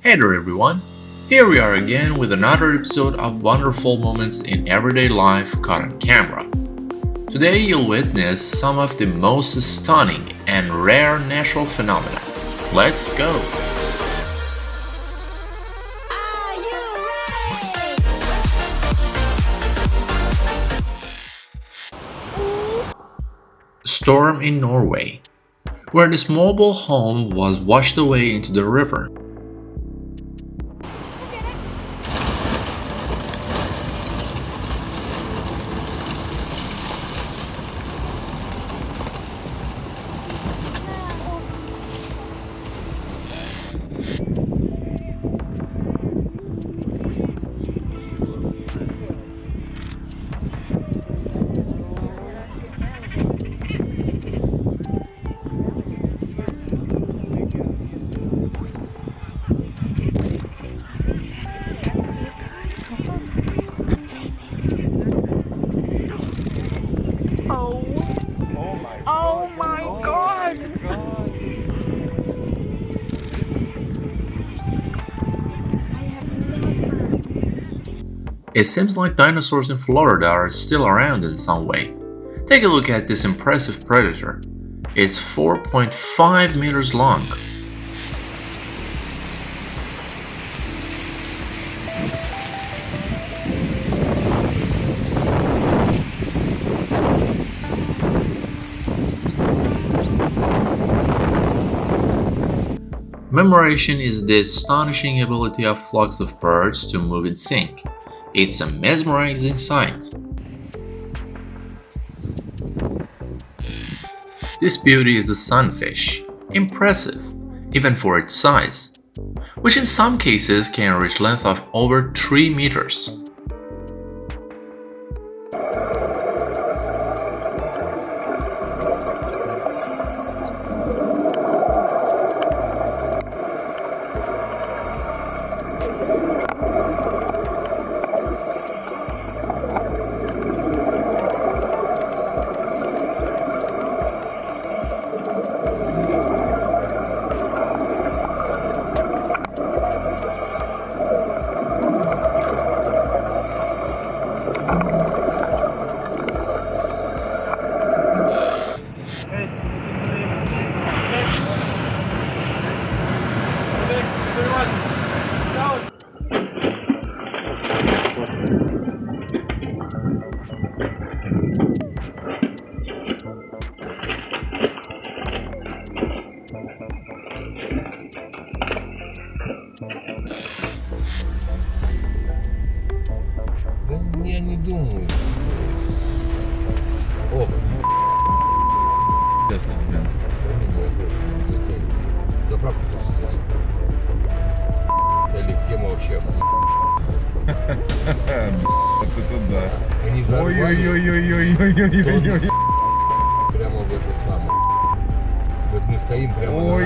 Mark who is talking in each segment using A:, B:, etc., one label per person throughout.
A: Hey there everyone! Here we are again with another episode of wonderful moments in everyday life caught on camera. Today you'll witness some of the most stunning and rare natural phenomena. Let's go! Storm in Norway, where this mobile home was washed away into the river.
B: Oh my god!
A: It seems like dinosaurs in Florida are still around in some way. Take a look at this impressive predator. It's 4.5 meters long. Memoration is the astonishing ability of flocks of birds to move in sync. It's a mesmerizing sight. This beauty is a sunfish. Impressive, even for its size, which in some cases can reach length of over 3 meters.
C: Да я не думаю. О, сейчас прям тянется. Заправка просто здесь. Олег, тема вообще.
D: Вот это да.
C: Они взорвали
D: Ой-ой-ой-ой-ой-ой-ой-ой.
C: прямо в это самое. Вот мы стоим прямо на нас.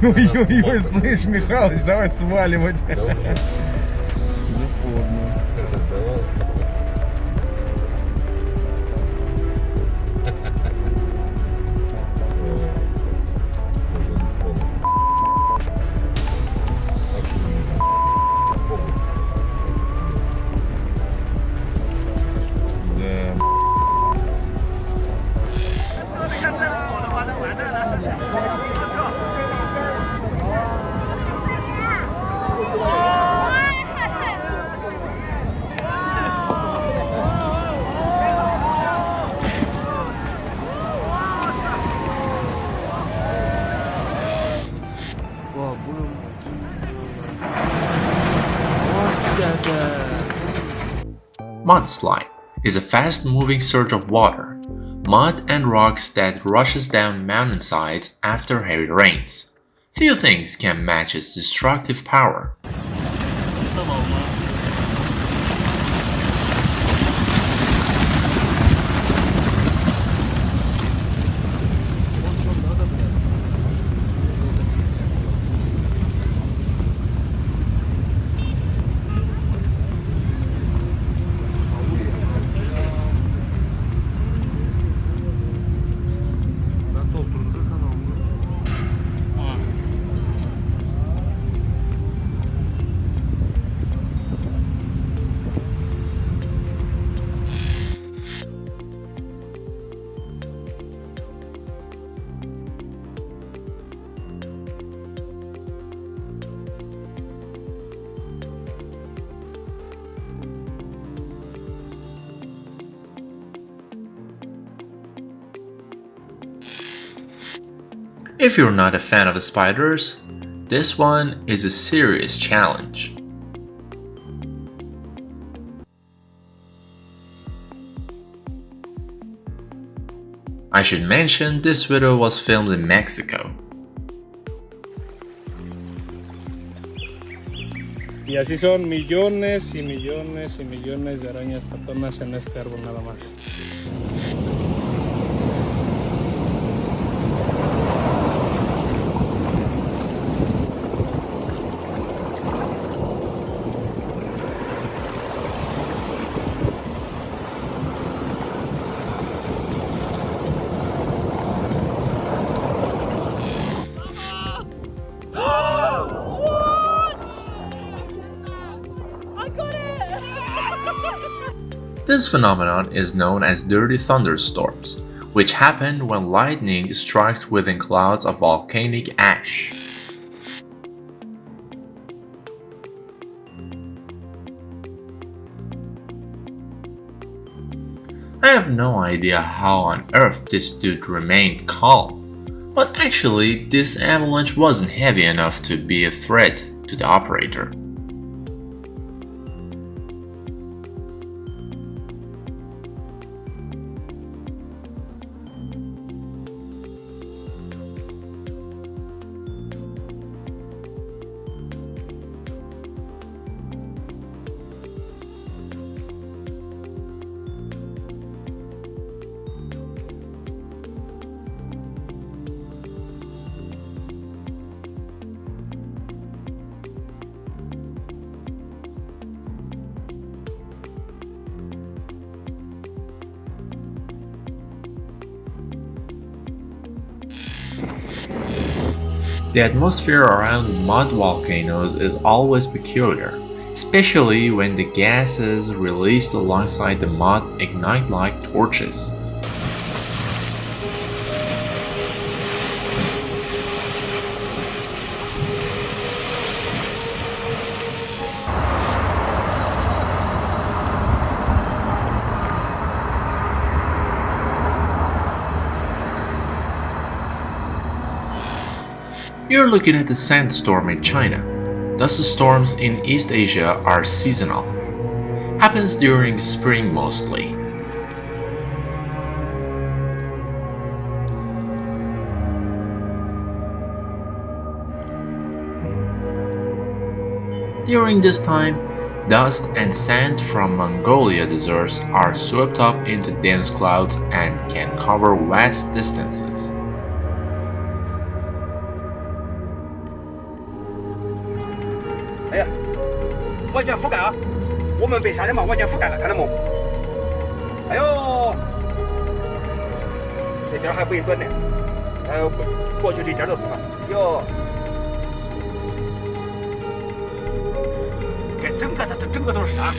D: Ой-ой-ой-ой-ой, слышь, Михалыч, давай сваливать.
C: Да уже
D: Уже поздно.
C: раздавал. Уже не вспомнил. Вообще не помню.
D: Да.
A: Mudslide is a fast-moving surge of water, mud and rocks that rushes down mountainsides after heavy rains. Few things can match its destructive power. If you're not a fan of spiders, this one is a serious challenge. I should mention this video was filmed in Mexico.
B: Y así son millones y millones y millones de arañas patonas en este árbol nada más.
A: This phenomenon is known as dirty thunderstorms, which happen when lightning strikes within clouds of volcanic ash. I have no idea how on earth this dude remained calm, but actually this avalanche wasn't heavy enough to be a threat to the operator. The atmosphere around mud volcanoes is always peculiar, especially when the gases released alongside the mud ignite like torches. You're looking at the sandstorm in China. Dust storms in East Asia are seasonal. Happens during spring mostly. During this time, dust and sand from Mongolia deserts are swept up into dense clouds and can cover vast distances.
E: Hey, 完全覆盖啊！我们被沙尘暴完全覆盖了，看到没？哎呦，这点还不一短呢，还有过去这点都不看，哟，这整个都是沙。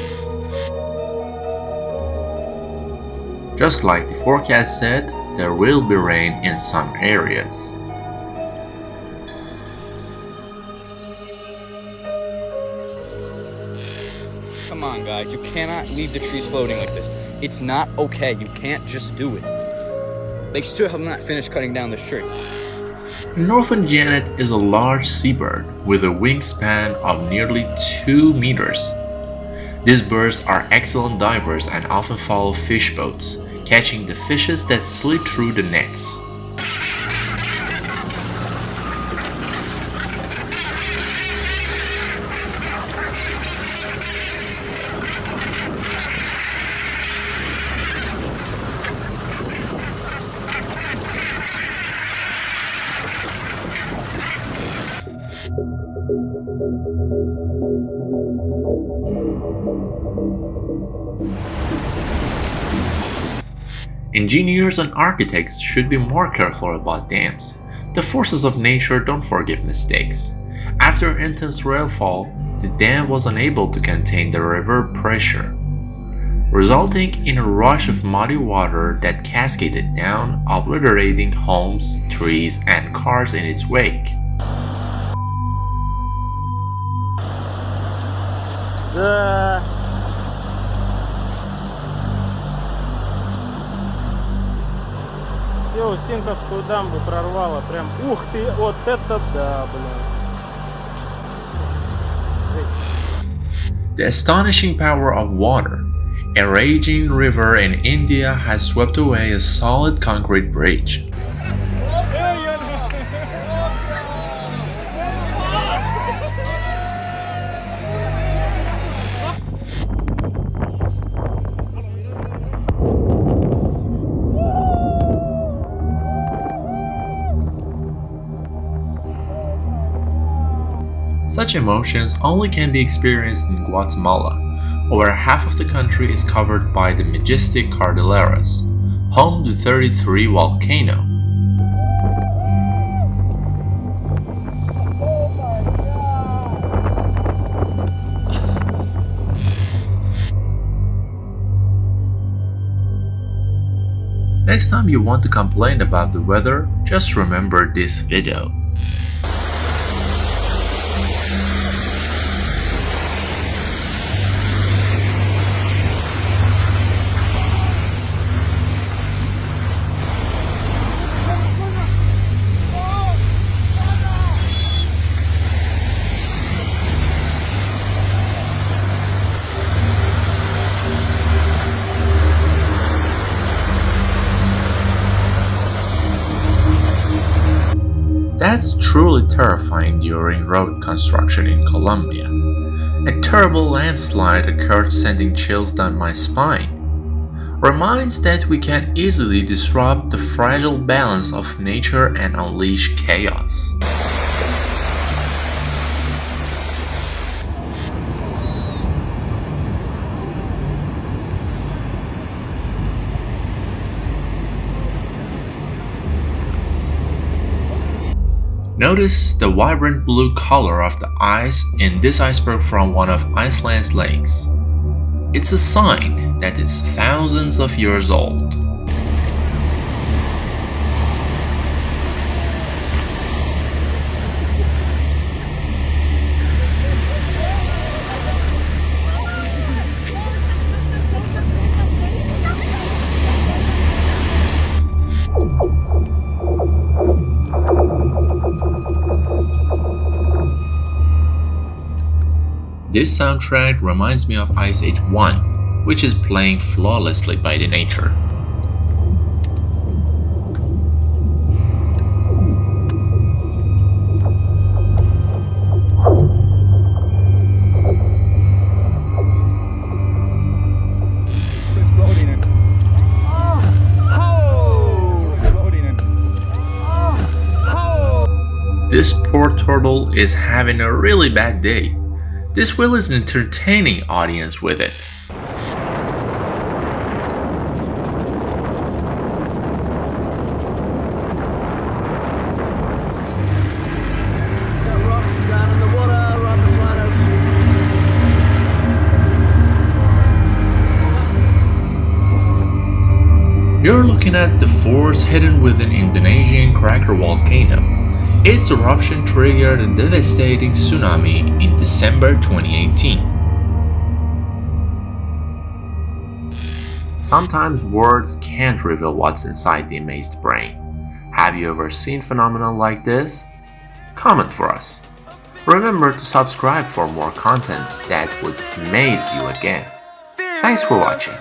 A: Just like the forecast said, there will be rain in some areas.
F: Come on, guys, you cannot leave the trees floating like this. It's not okay. You can't just do it. They still have not finished cutting down this tree.
A: Northern genet is a large seabird with a wingspan of nearly 2 meters. These birds are excellent divers and often follow fish boats, catching the fishes that slip through the nets. Engineers and architects should be more careful about dams. The forces of nature don't forgive mistakes. After intense rainfall, the dam was unable to contain the river pressure, resulting in a rush of muddy water that cascaded down, obliterating homes, trees, and cars in its wake.
B: Сеустинковскую дамбу прорвало. Прям, ух ты, вот это да, блин.
A: The astonishing power of water. A raging river in India has swept away a solid concrete bridge. Such emotions only can be experienced in Guatemala, where half of the country is covered by the majestic Cordilleras, home to 33 volcanoes. Next time you want to complain about the weather, just remember this video. That's truly terrifying during road construction in Colombia. A terrible landslide occurred, sending chills down my spine. Reminds that we can easily disrupt the fragile balance of nature and unleash chaos. Notice the vibrant blue color of the ice in this iceberg from one of Iceland's lakes. It's a sign that it's thousands of years old. This soundtrack reminds me of Ice Age 1, which is playing flawlessly by the nature. This poor turtle is having a really bad day. This will is an entertaining audience with it. You're looking at the force hidden within Indonesian Krakatau volcano. Its eruption triggered a devastating tsunami in December 2018. Sometimes words can't reveal what's inside the amazed brain. Have you ever seen phenomena like this? Comment for us. Remember to subscribe for more contents that would amaze you again. Thanks for watching.